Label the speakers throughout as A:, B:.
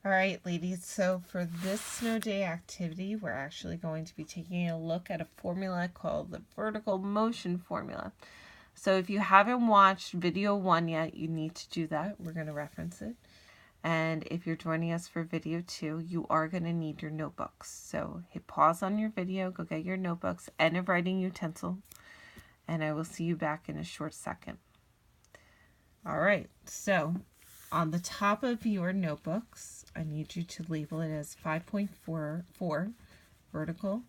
A: All right, ladies, so for this snow day activity, we're actually going to be taking a look at a formula called the vertical motion formula. So if you haven't watched video 1 yet, you need to do that. We're going to reference it. And if you're joining us for video 2, you are going to need your notebooks. So hit pause on your video, go get your notebooks and a writing utensil, and I will see you back in a short second. All right, so on the top of your notebooks, I need you to label it as 5.44 vertical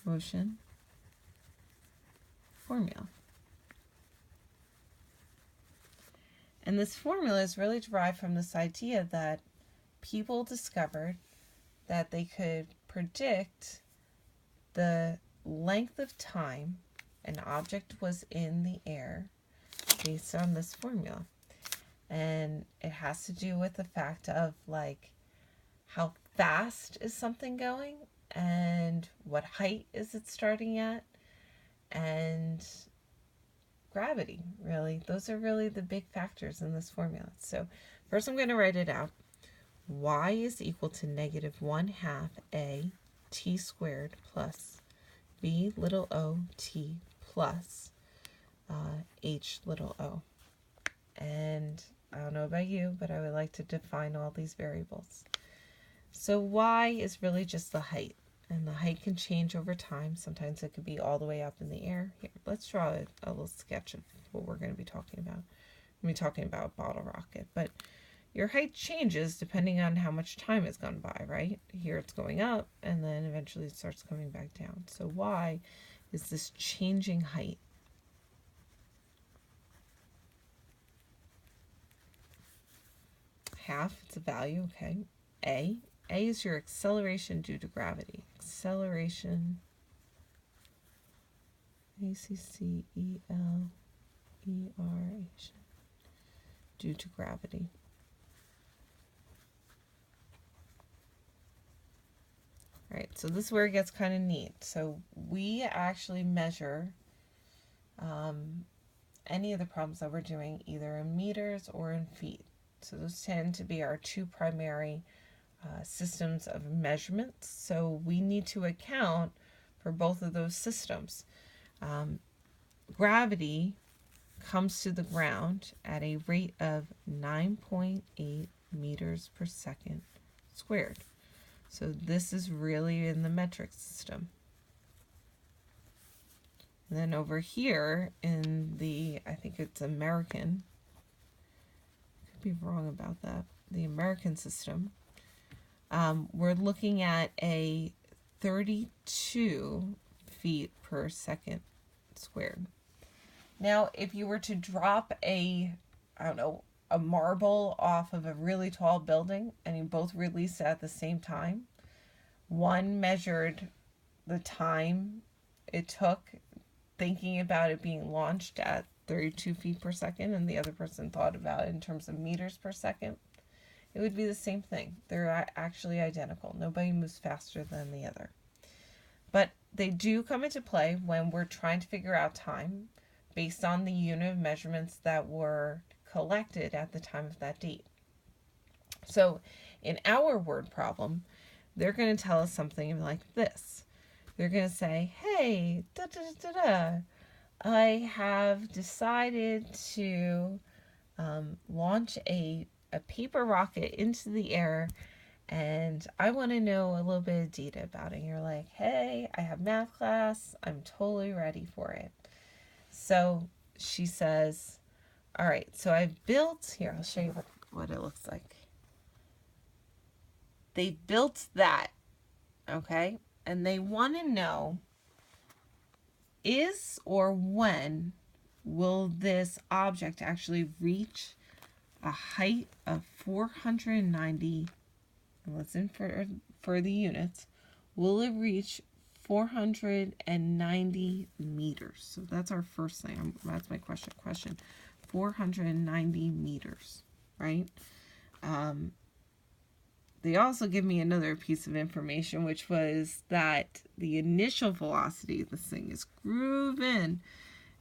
A: motion formula. And this formula is really derived from this idea that people discovered that they could predict the length of time an object was in the air based on this formula. And it has to do with the fact of like how fast is something going and what height is it starting at and gravity, really. Those are really the big factors in this formula. So first I'm going to write it out. Y is equal to negative 1/2 a t squared plus b little o t plus h little o. And I don't know about you, but I would like to define all these variables. So y is really just the height, and the height can change over time. Sometimes it could be all the way up in the air. Here, let's draw a little sketch of what we're going to be talking about. We're going to be talking about a bottle rocket, but your height changes depending on how much time has gone by, right? Here it's going up, and then eventually it starts coming back down. So y is this changing height. Half, it's a value, okay. A is your acceleration due to gravity. Acceleration, A-C-C-E-L-E-R-A-T-I-O-N, due to gravity. All right, so this is where it gets kind of neat. So we actually measure any of the problems that we're doing either in meters or in feet. So those tend to be our two primary systems of measurements. So we need to account for both of those systems. Gravity comes to the ground at a rate of 9.8 meters per second squared. So this is really in the metric system. And then over here in the, I think it's American, could be wrong about that, the American system, we're looking at a 32 feet per second squared. Now, if you were to drop a marble off of a really tall building and you both released it at the same time, one measured the time it took thinking about it being launched at 32 feet per second and the other person thought about it in terms of meters per second, it would be the same thing. They're actually identical. Nobody moves faster than the other. But they do come into play when we're trying to figure out time based on the unit of measurements that were collected at the time of that date. So in our word problem, they're going to tell us something like this. They're going to say, hey, I have decided to launch a paper rocket into the air, and I want to know a little bit of data about it. And you're like, hey, I have math class. I'm totally ready for it. So she says, all right, so I've built, here, I'll show you what it looks like. They built that, okay? And they want to know, is or when will this object actually reach a height of 490, listen for the units, will it reach 490 meters? So that's our first thing. That's my question. 490 meters, right? They also give me another piece of information, which was that the initial velocity of this thing is grooving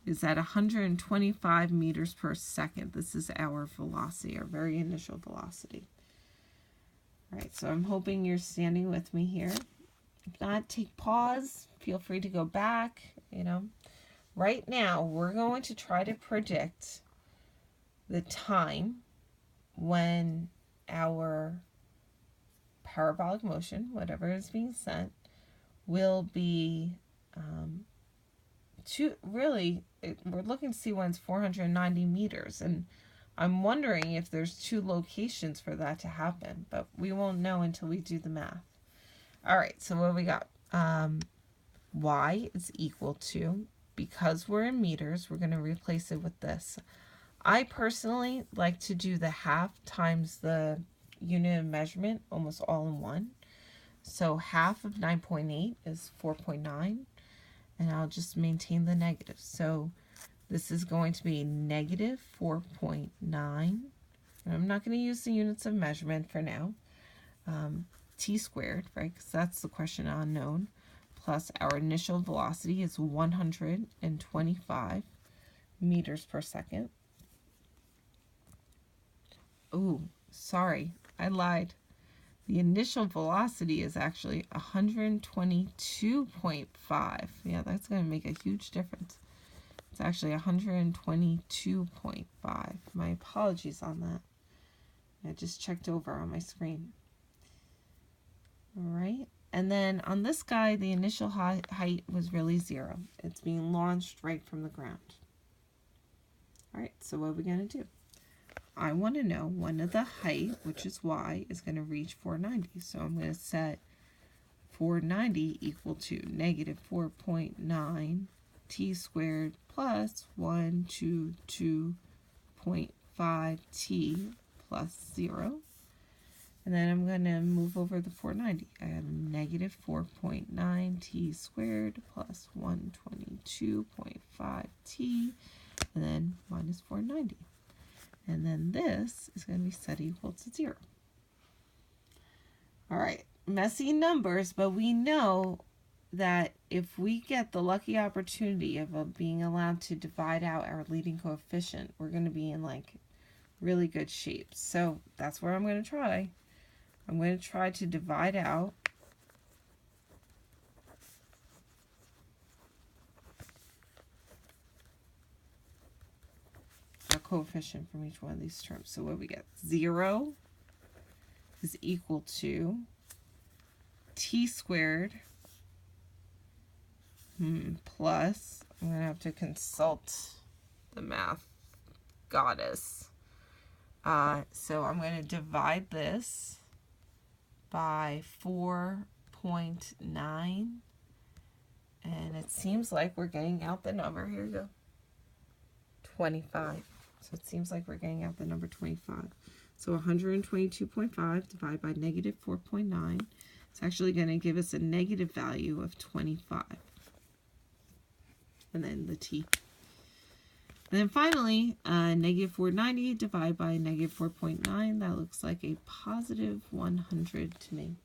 A: is at 125 meters per second. This is our velocity, our very initial velocity. All right, so I'm hoping you're standing with me here. If not, take pause. Feel free to go back, Right now, we're going to try to predict the time when our parabolic motion, whatever is being sent, will be we're looking to see when it's 490 meters, and I'm wondering if there's two locations for that to happen, but we won't know until we do the math. All right, so what we got? Y is equal to, because we're in meters, we're going to replace it with this. I personally like to do the half times the unit of measurement almost all in one. So half of 9.8 is 4.9, and I'll just maintain the negative. So this is going to be negative 4.9. I'm not going to use the units of measurement for now. T squared, right, because that's the question unknown, plus our initial velocity is 125 meters per second. Oh, sorry, I lied. The initial velocity is actually 122.5. Yeah, that's going to make a huge difference. It's actually 122.5. My apologies on that. I just checked over on my screen. All right. And then on this guy, the initial height was really 0. It's being launched right from the ground. All right, so what are we going to do? I want to know when the height, which is y, is going to reach 490. So I'm going to set 490 equal to negative 4.9 t squared plus 122.5 t plus 0. And then I'm going to move over the 490. I have negative 4.9 t squared plus 122.5 t, and then minus 490. And then this is going to be set equal to 0. All right, messy numbers, but we know that if we get the lucky opportunity of being allowed to divide out our leading coefficient, we're going to be in really good shape. So that's where I'm going to try. I'm going to try to divide out a coefficient from each one of these terms. So what we get? 0 is equal to t squared plus, I'm going to have to consult the math goddess. So I'm going to divide this by 4.9, and it seems like we're getting out the number. Here we go. 25. So it seems like we're getting out the number 25. So 122.5 divided by negative 4.9. It's actually going to give us a negative value of 25. And then the t. And then finally, negative 490 divided by negative 4.9. That looks like a positive 100 to me.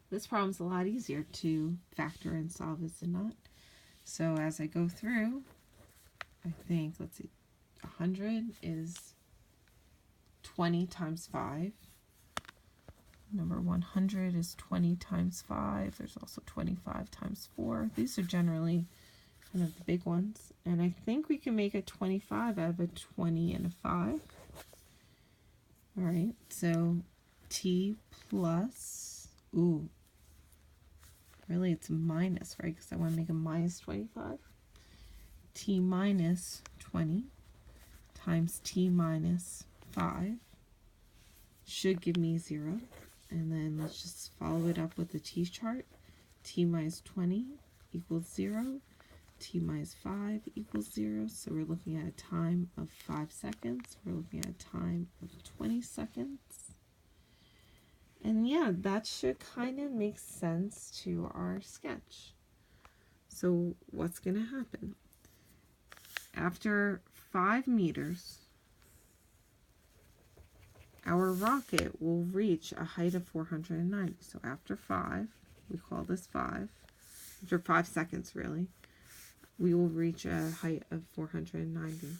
A: This problem's a lot easier to factor and solve, is it not? So as I go through, I think, let's see, 100 is 20 times 5. Number 100 is 20 times 5. There's also 25 times 4. These are generally kind of the big ones. And I think we can make a 25 out of a 20 and a 5. All right, so t plus, really it's minus, right? Because I want to make a minus 25. T minus 20 times t minus 5 should give me 0. And then let's just follow it up with the t chart. T minus 20 equals 0. T minus 5 equals 0. So we're looking at a time of 5 seconds. We're looking at a time of 20 seconds. And yeah, that should kind of make sense to our sketch. So what's going to happen? After 5 meters, our rocket will reach a height of 490. So after 5, we call this 5, after 5 seconds really, we will reach a height of 490.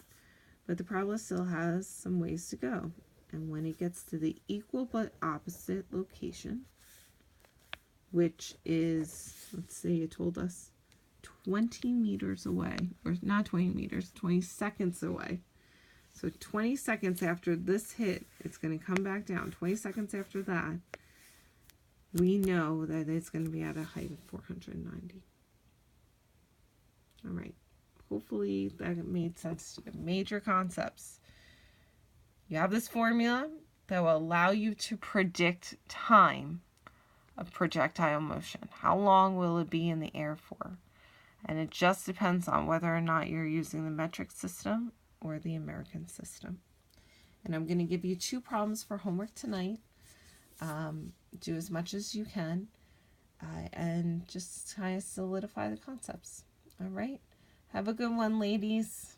A: But the problem still has some ways to go. And when it gets to the equal but opposite location, which is, let's see, it told us 20 meters away, or not 20 meters, 20 seconds away. So 20 seconds after this hit, it's going to come back down. 20 seconds after that, we know that it's going to be at a height of 490. All right. Hopefully that made sense to you. Major concepts. You have this formula that will allow you to predict time of projectile motion. How long will it be in the air for? And it just depends on whether or not you're using the metric system or the American system. And I'm going to give you 2 problems for homework tonight. Do as much as you can and just kind of solidify the concepts. All right? Have a good one, ladies.